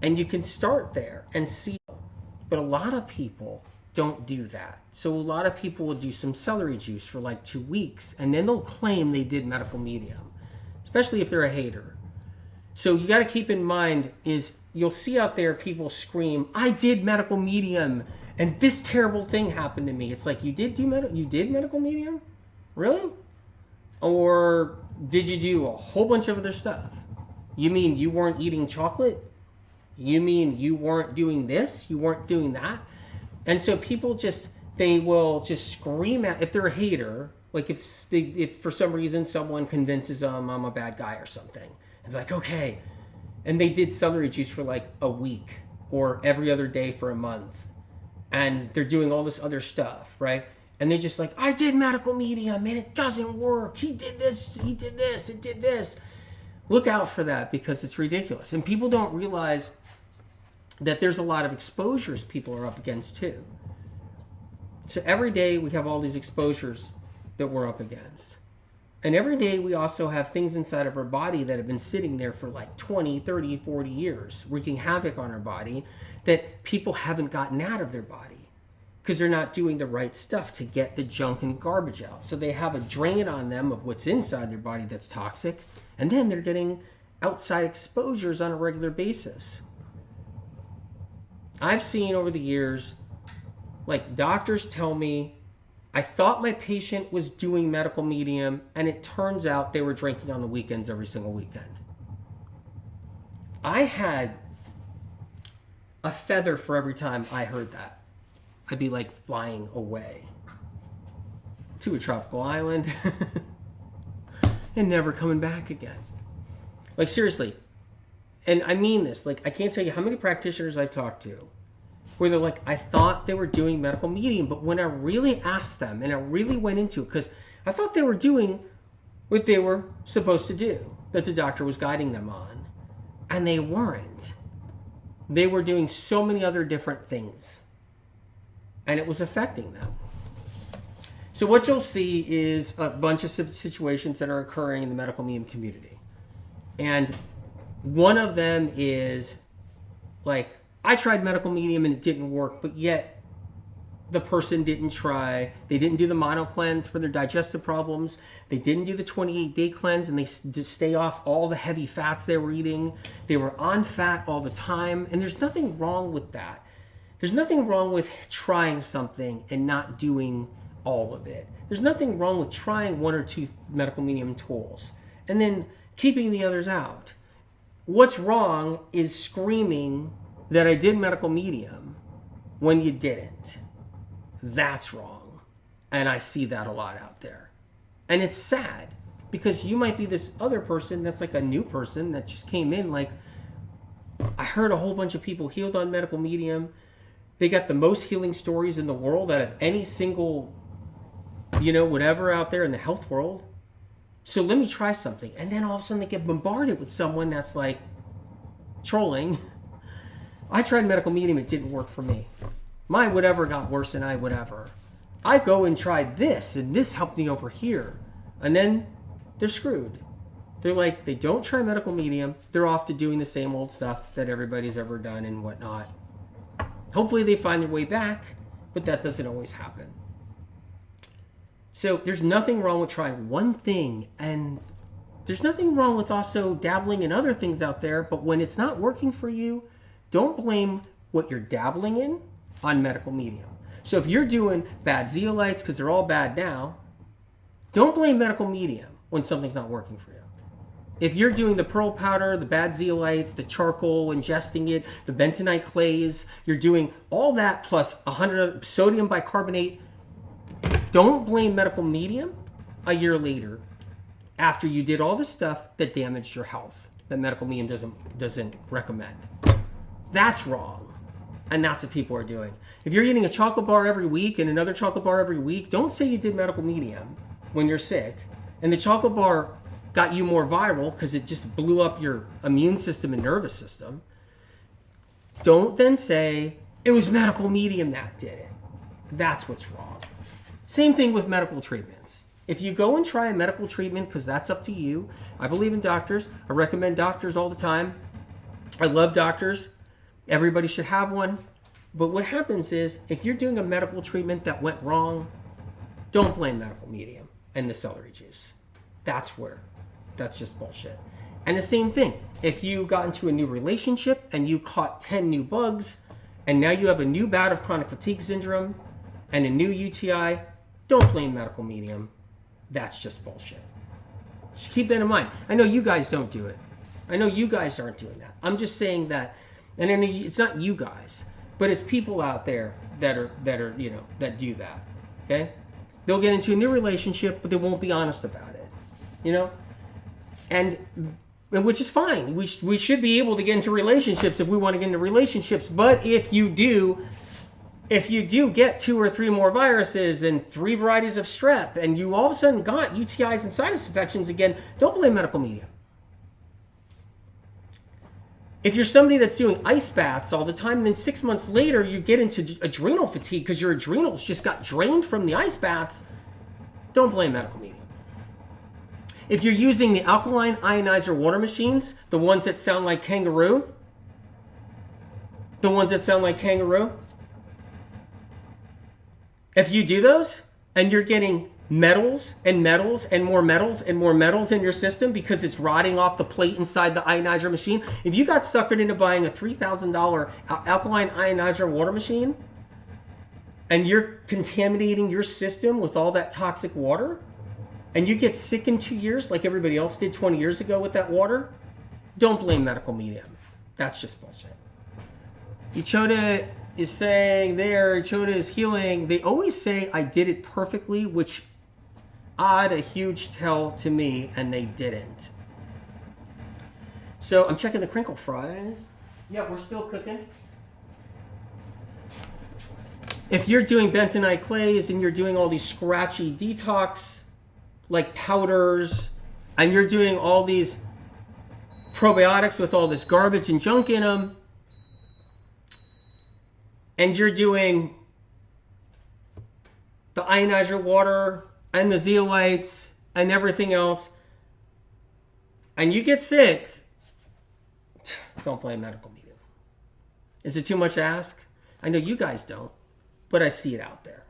And you can start there and see. But a lot of people don't do that. So a lot of people will do some celery juice for like 2 weeks, and then they'll claim they did medical medium, especially if they're a hater. So you got to keep in mind is you'll see out there people scream, I did medical medium and this terrible thing happened to me. It's like, you did medical medium? Really? Or did you do a whole bunch of other stuff? You mean you weren't eating chocolate? You mean you weren't doing this? You weren't doing that? And so people they will just scream at, if they're a hater, like if for some reason someone convinces them I'm a bad guy or something, and they're like, okay, and they did celery juice for like a week or every other day for a month, and they're doing all this other stuff, right? And they're just like, I did medical medium and it doesn't work. He did this, it did this. Look out for that, because it's ridiculous. And people don't realize that there's a lot of exposures people are up against too. So every day we have all these exposures that we're up against. And every day we also have things inside of our body that have been sitting there for like 20, 30, 40 years, wreaking havoc on our body, that people haven't gotten out of their body because they're not doing the right stuff to get the junk and garbage out. So they have a drain on them of what's inside their body that's toxic, and then they're getting outside exposures on a regular basis. I've seen over the years, like, doctors tell me, I thought my patient was doing medical medium, and it turns out they were drinking on the weekends every single weekend. I had a feather for every time I heard that. I'd be like flying away to a tropical island and never coming back again. Like, seriously. And I mean this. Like, I can't tell you how many practitioners I've talked to where they're like, I thought they were doing medical medium, but when I really asked them and I really went into it, because I thought they were doing what they were supposed to do, that the doctor was guiding them on, and they weren't. They were doing so many other different things, and it was affecting them. So what you'll see is a bunch of situations that are occurring in the medical medium community. And one of them is like, I tried medical medium and it didn't work, but yet the person didn't try. They didn't do the mono cleanse for their digestive problems. They didn't do the 28-day cleanse, and they stay off all the heavy fats they were eating. They were on fat all the time, and there's nothing wrong with that. There's nothing wrong with trying something and not doing all of it. There's nothing wrong with trying 1 or 2 medical medium tools and then keeping the others out. What's wrong is screaming that I did medical medium when you didn't. That's wrong. And I see that a lot out there. And it's sad, because you might be this other person that's like a new person that just came in like, I heard a whole bunch of people healed on medical medium. They got the most healing stories in the world out of any single, whatever out there in the health world. So let me try something. And then all of a sudden they get bombarded with someone that's like trolling. I tried medical medium, it didn't work for me. My whatever got worse than I whatever. I go and tried this, and this helped me over here. And then they're screwed. They're like, they don't try medical medium. They're off to doing the same old stuff that everybody's ever done and whatnot. Hopefully they find their way back, but that doesn't always happen. So there's nothing wrong with trying one thing, and there's nothing wrong with also dabbling in other things out there, but when it's not working for you, don't blame what you're dabbling in on medical medium. So if you're doing bad zeolites because they're all bad now, don't blame medical medium when something's not working for you. If you're doing the pearl powder, the bad zeolites, the charcoal, ingesting it, the bentonite clays, you're doing all that plus 100 sodium bicarbonate, don't blame medical medium a year later after you did all the stuff that damaged your health that medical medium doesn't recommend. That's wrong. And that's what people are doing. If you're eating a chocolate bar every week and another chocolate bar every week, don't say you did medical medium when you're sick and the chocolate bar got you more viral because it just blew up your immune system and nervous system. Don't then say it was medical medium that did it. That's what's wrong. Same thing with medical treatments. If you go and try a medical treatment, because that's up to you, I believe in doctors. I recommend doctors all the time. I love doctors. Everybody should have one. But what happens is, if you're doing a medical treatment that went wrong, don't blame medical medium and the celery juice. That's just bullshit. And the same thing, if you got into a new relationship and you caught 10 new bugs, and now you have a new bout of chronic fatigue syndrome and a new UTI, don't blame medical medium. That's just bullshit. Just keep that in mind. I know you guys don't do it. I know you guys aren't doing that. I'm just saying that, and I mean, it's not you guys, but it's people out there that are that do that. Okay? They'll get into a new relationship, but they won't be honest about it. And which is fine. We should be able to get into relationships if we want to get into relationships. But if you do get 2 or 3 more viruses and 3 varieties of strep, and you all of a sudden got UTIs and sinus infections again, don't blame medical medium. If you're somebody that's doing ice baths all the time, and then 6 months later you get into adrenal fatigue because your adrenals just got drained from the ice baths, don't blame medical medium. If you're using the alkaline ionizer water machines, the ones that sound like kangaroo, if you do those and you're getting metals and metals and more metals and more metals in your system because it's rotting off the plate inside the ionizer machine, if you got suckered into buying a $3,000 alkaline ionizer water machine and you're contaminating your system with all that toxic water, and you get sick in 2 years like everybody else did 20 years ago with that water, don't blame medical medium. That's just bullshit. Ichota is saying there, Ichota is healing. They always say I did it perfectly, which odd, a huge tell to me, and they didn't. So I'm checking the crinkle fries. Yeah, we're still cooking. If you're doing bentonite clays and you're doing all these scratchy detox like powders, and you're doing all these probiotics with all this garbage and junk in them, and you're doing the ionizer water and the zeolites and everything else, and you get sick, don't blame medical medium. Is it too much to ask? I know you guys don't, but I see it out there.